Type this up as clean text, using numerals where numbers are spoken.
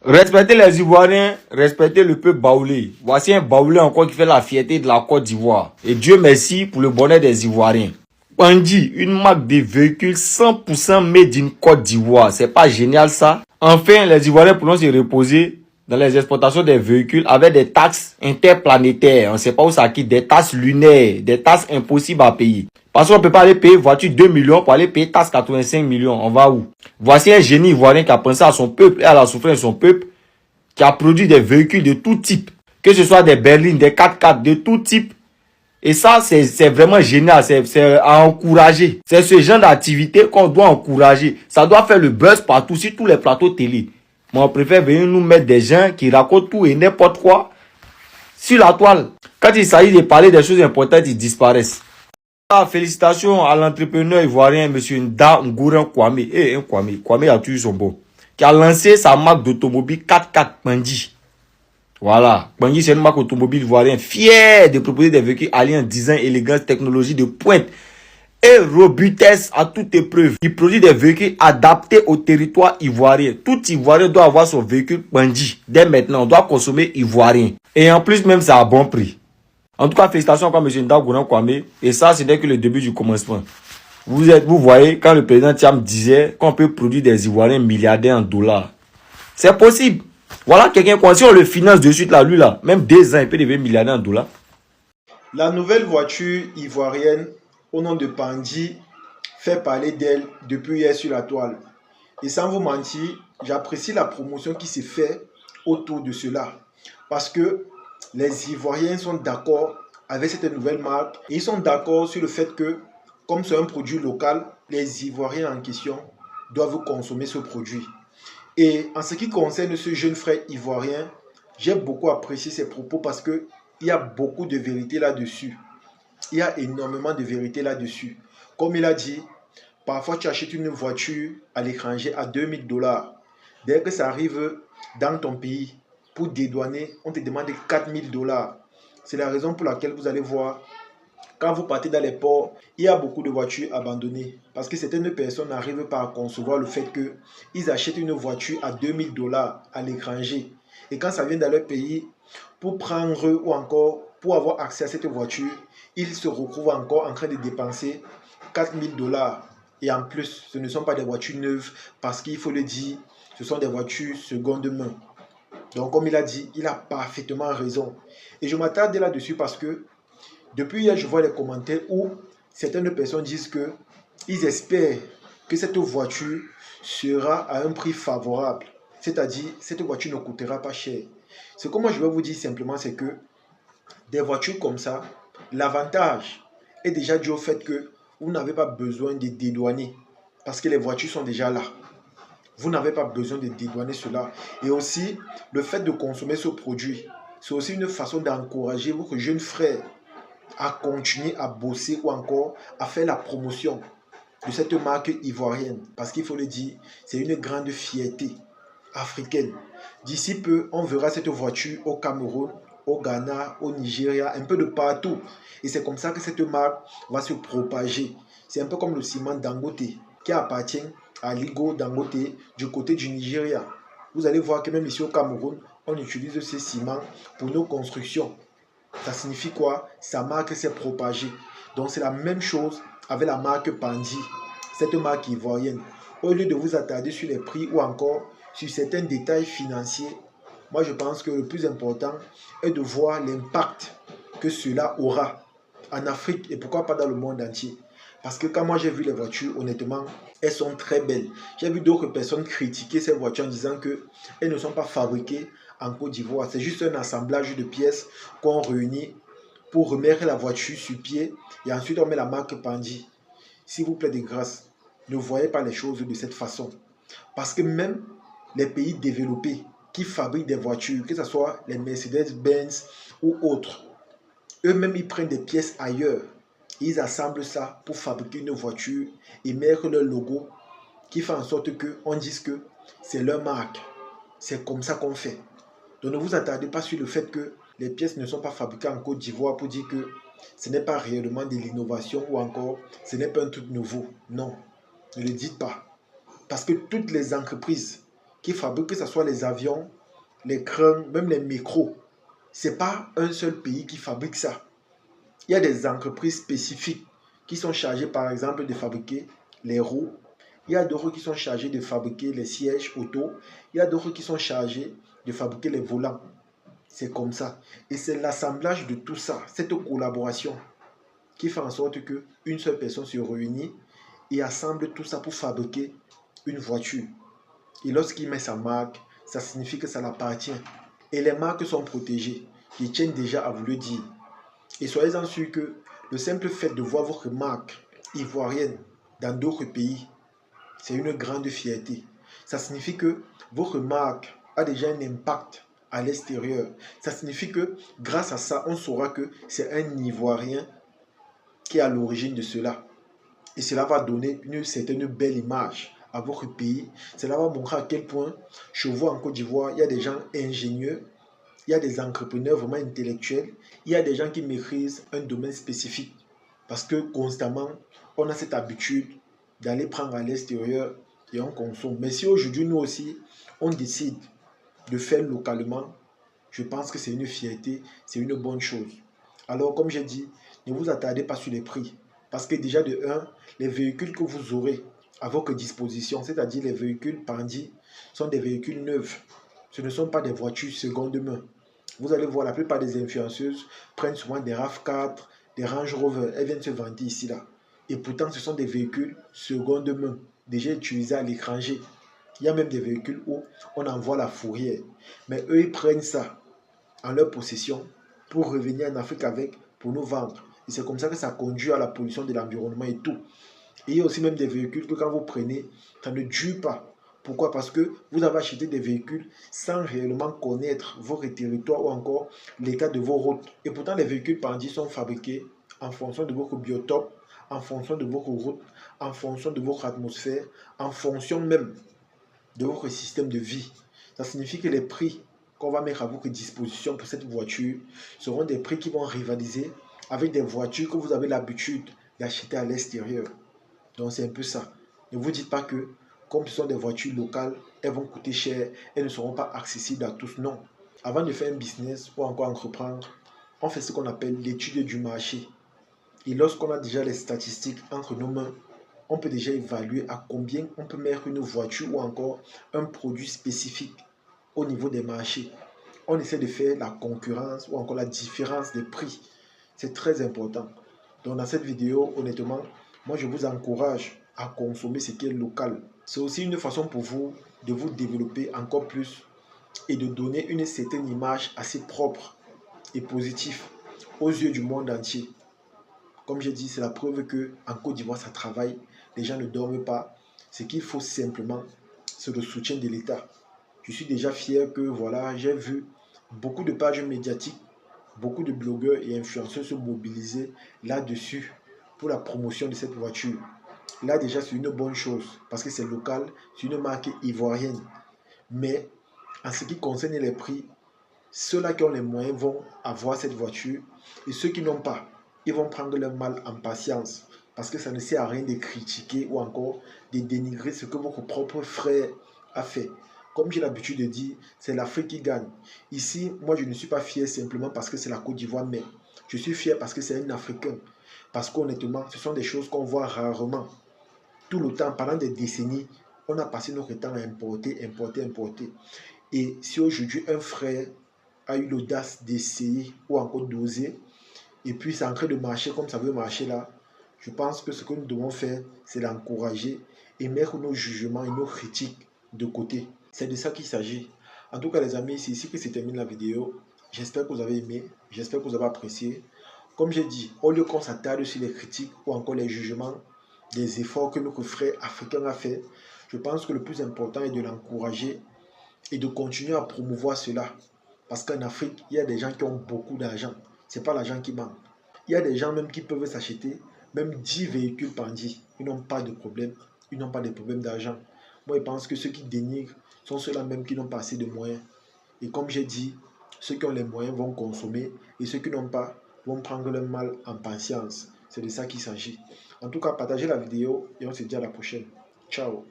Respectez les Ivoiriens, respectez le peuple baoulé. Voici un baoulé encore qui fait la fierté de la Côte d'Ivoire. Et Dieu merci pour le bonheur des Ivoiriens. Bandi, une marque de véhicules 100% made in Côte d'Ivoire. C'est pas génial ça? Enfin, les Ivoiriens pourront se reposer dans les exportations des véhicules avec des taxes interplanétaires. On ne sait pas où ça quitte. Des taxes lunaires, des taxes impossibles à payer. Parce qu'on ne peut pas aller payer voiture 2 millions pour aller payer taxe 85 millions. On va où? Voici un génie ivoirien qui a pensé à son peuple et à la souffrance de son peuple, qui a produit des véhicules de tout type. Que ce soit des berlines, des 4x4, de tout type. Et ça, c'est vraiment génial, c'est à encourager. C'est ce genre d'activité qu'on doit encourager. Ça doit faire le buzz partout, sur tous les plateaux télé. Moi, on préfère venir nous mettre des gens qui racontent tout et n'importe quoi sur la toile. Quand il s'agit de parler des choses importantes, ils disparaissent. Ah, félicitations à l'entrepreneur ivoirien, M. Nda Ngouren Kwame. Kwame a toujours son bon. Qui a lancé sa marque d'automobile 4x4 Bandi. Voilà. Bandi, c'est une marque automobile ivoirienne fière de proposer des véhicules alliant design, élégance, technologie de pointe et robustesse à toute épreuve. Il produit des véhicules adaptés au territoire ivoirien. Tout Ivoirien doit avoir son véhicule Bandi. Dès maintenant, on doit consommer ivoirien. Et en plus, même, c'est à bon prix. En tout cas, félicitations encore M. Ndagouran Kwame. Et ça, ce n'est que le début du commencement. Vous voyez, quand le président Thiam disait qu'on peut produire des Ivoiriens milliardaires en dollars. C'est possible. Voilà quelqu'un, si on le finance de suite là, lui là, même 2 ans, il peut devenir milliardaire en dollars. La nouvelle voiture ivoirienne au nom de Bandi fait parler d'elle depuis hier sur la toile. Et sans vous mentir, j'apprécie la promotion qui s'est faite autour de cela. Parce que les Ivoiriens sont d'accord avec cette nouvelle marque. Et ils sont d'accord sur le fait que, comme c'est un produit local, les Ivoiriens en question doivent consommer ce produit. Et en ce qui concerne ce jeune frère ivoirien, j'ai beaucoup apprécié ses propos parce qu'il y a beaucoup de vérité là-dessus. Il y a énormément de vérité là-dessus. Comme il a dit, parfois tu achètes une voiture à l'étranger à 2000 dollars. Dès que ça arrive dans ton pays, pour dédouaner, on te demande 4000 dollars. C'est la raison pour laquelle vous allez voir, quand vous partez dans les ports, il y a beaucoup de voitures abandonnées. Parce que certaines personnes n'arrivent pas à concevoir le fait qu'ils achètent une voiture à 2000 dollars à l'étranger. Et quand ça vient dans leur pays, pour prendre ou encore pour avoir accès à cette voiture, ils se retrouvent encore en train de dépenser 4000 dollars. Et en plus, ce ne sont pas des voitures neuves parce qu'il faut le dire, ce sont des voitures seconde main. Donc comme il a dit, il a parfaitement raison. Et je m'attarde là-dessus parce que depuis hier, je vois les commentaires où certaines personnes disent qu'ils espèrent que cette voiture sera à un prix favorable. C'est-à-dire, cette voiture ne coûtera pas cher. Ce que moi je vais vous dire simplement, c'est que des voitures comme ça, l'avantage est déjà dû au fait que vous n'avez pas besoin de dédouaner parce que les voitures sont déjà là. Vous n'avez pas besoin de dédouaner cela. Et aussi, le fait de consommer ce produit, c'est aussi une façon d'encourager votre jeune frère à continuer à bosser ou encore à faire la promotion de cette marque ivoirienne. Parce qu'il faut le dire, c'est une grande fierté africaine. D'ici peu, on verra cette voiture au Cameroun, au Ghana, au Nigeria, un peu de partout. Et c'est comme ça que cette marque va se propager. C'est un peu comme le ciment Dangote qui appartient à Ligo Dangote du côté du Nigeria. Vous allez voir que même ici au Cameroun, on utilise ce ciment pour nos constructions. Ça signifie quoi? Sa marque s'est propagée. Donc c'est la même chose avec la marque Bandi, cette marque ivoirienne. Au lieu de vous attarder sur les prix ou encore sur certains détails financiers, moi je pense que le plus important est de voir l'impact que cela aura en Afrique et pourquoi pas dans le monde entier. Parce que quand moi j'ai vu les voitures, honnêtement, elles sont très belles. J'ai vu d'autres personnes critiquer ces voitures en disant qu'elles ne sont pas fabriquées en Côte d'Ivoire. C'est juste un assemblage de pièces qu'on réunit pour remettre la voiture sur pied et ensuite on met la marque Bandi. S'il vous plaît de grâce, ne voyez pas les choses de cette façon. Parce que même les pays développés qui fabriquent des voitures, que ce soit les Mercedes-Benz ou autres, eux-mêmes ils prennent des pièces ailleurs. Ils assemblent ça pour fabriquer une voiture et mettre leur logo qui fait en sorte qu'on dise que c'est leur marque. C'est comme ça qu'on fait. Donc ne vous attardez pas sur le fait que les pièces ne sont pas fabriquées en Côte d'Ivoire pour dire que ce n'est pas réellement de l'innovation ou encore ce n'est pas un truc nouveau. Non, ne le dites pas. Parce que toutes les entreprises qui fabriquent, que ce soit les avions, les crans, même les micros. Ce n'est pas un seul pays qui fabrique ça. Il y a des entreprises spécifiques qui sont chargées, par exemple, de fabriquer les roues. Il y a d'autres qui sont chargés de fabriquer les sièges auto. Il y a d'autres qui sont chargés de fabriquer les volants. C'est comme ça. Et c'est l'assemblage de tout ça, cette collaboration, qui fait en sorte qu'une seule personne se réunit et assemble tout ça pour fabriquer une voiture. Et lorsqu'il met sa marque, ça signifie que ça l'appartient. Et les marques sont protégées. Je tiens déjà à vous le dire. Et soyez-en sûrs que le simple fait de voir votre marque ivoirienne dans d'autres pays, c'est une grande fierté. Ça signifie que votre marque a déjà un impact à l'extérieur. Ça signifie que grâce à ça, on saura que c'est un Ivoirien qui est à l'origine de cela. Et cela va donner une certaine belle image à votre pays. Cela va montrer à quel point chez vous en Côte d'Ivoire, il y a des gens ingénieux, il y a des entrepreneurs vraiment intellectuels, il y a des gens qui maîtrisent un domaine spécifique. Parce que constamment, on a cette habitude d'aller prendre à l'extérieur et on consomme. Mais si aujourd'hui, nous aussi, on décide de faire localement, je pense que c'est une fierté, c'est une bonne chose. Alors, comme j'ai dit, ne vous attardez pas sur les prix. Parce que déjà, de 1, les véhicules que vous aurez à votre disposition, c'est-à-dire les véhicules Pandi, sont des véhicules neufs. Ce ne sont pas des voitures seconde main. Vous allez voir, la plupart des influenceuses prennent souvent des RAV4, des Range Rover. Elles viennent se vanter ici, là. Et pourtant, ce sont des véhicules seconde main, déjà utilisés à l'étranger. Il y a même des véhicules où on envoie la fourrière. Mais eux, ils prennent ça en leur possession pour revenir en Afrique avec, pour nous vendre. Et c'est comme ça que ça conduit à la pollution de l'environnement et tout. Et il y a aussi même des véhicules que quand vous prenez, ça ne dure pas. Pourquoi? Parce que vous avez acheté des véhicules sans réellement connaître votre territoire ou encore l'état de vos routes. Et pourtant, les véhicules Pandi sont fabriqués en fonction de votre biotope, en fonction de votre route, en fonction de votre atmosphère, en fonction même de votre système de vie. Ça signifie que les prix qu'on va mettre à votre disposition pour cette voiture seront des prix qui vont rivaliser avec des voitures que vous avez l'habitude d'acheter à l'extérieur. Donc c'est un peu ça. Ne vous dites pas que comme ce sont des voitures locales, elles vont coûter cher, elles ne seront pas accessibles à tous. Non. Avant de faire un business ou encore entreprendre, on fait ce qu'on appelle l'étude du marché. Et lorsqu'on a déjà les statistiques entre nos mains, on peut déjà évaluer à combien on peut mettre une voiture ou encore un produit spécifique au niveau des marchés. On essaie de faire la concurrence ou encore la différence des prix. C'est très important. Donc dans cette vidéo, honnêtement, moi je vous encourage à consommer ce qui est local. C'est aussi une façon pour vous de vous développer encore plus et de donner une certaine image assez propre et positive aux yeux du monde entier. Comme j'ai dit, c'est la preuve qu'en Côte d'Ivoire, ça travaille. Les gens ne dorment pas. Ce qu'il faut simplement, c'est le soutien de l'État. Je suis déjà fier que voilà, j'ai vu beaucoup de pages médiatiques, beaucoup de blogueurs et influenceurs se mobiliser là-dessus pour la promotion de cette voiture. Là déjà, c'est une bonne chose parce que c'est local, c'est une marque ivoirienne. Mais en ce qui concerne les prix, ceux-là qui ont les moyens vont avoir cette voiture et ceux qui n'ont pas, ils vont prendre leur mal en patience parce que ça ne sert à rien de critiquer ou encore de dénigrer ce que votre propre frère a fait. Comme j'ai l'habitude de dire, c'est l'Afrique qui gagne. Ici, moi, je ne suis pas fier simplement parce que c'est la Côte d'Ivoire, mais je suis fier parce que c'est un Africain. Parce qu'honnêtement, ce sont des choses qu'on voit rarement. Tout le temps, pendant des décennies, on a passé notre temps à importer, importer, importer. Et si aujourd'hui, un frère a eu l'audace d'essayer ou encore d'oser, et puis c'est en train de marcher comme ça veut marcher là, je pense que ce que nous devons faire, c'est l'encourager et mettre nos jugements et nos critiques de côté. C'est de ça qu'il s'agit. En tout cas, les amis, c'est ici que se termine la vidéo. J'espère que vous avez aimé, j'espère que vous avez apprécié. Comme j'ai dit, au lieu qu'on s'attarde sur les critiques ou encore les jugements des efforts que notre frère africain a fait, je pense que le plus important est de l'encourager et de continuer à promouvoir cela. Parce qu'en Afrique, il y a des gens qui ont beaucoup d'argent. Ce n'est pas l'argent qui manque. Il y a des gens même qui peuvent s'acheter même 10 véhicules Pandi. Ils n'ont pas de problème. Ils n'ont pas de problème d'argent. Moi, je pense que ceux qui dénigrent sont ceux-là même qui n'ont pas assez de moyens. Et comme j'ai dit, ceux qui ont les moyens vont consommer et ceux qui n'ont pas vont prendre leur mal en patience. C'est de ça qu'il s'agit. En tout cas, partagez la vidéo et on se dit à la prochaine. Ciao.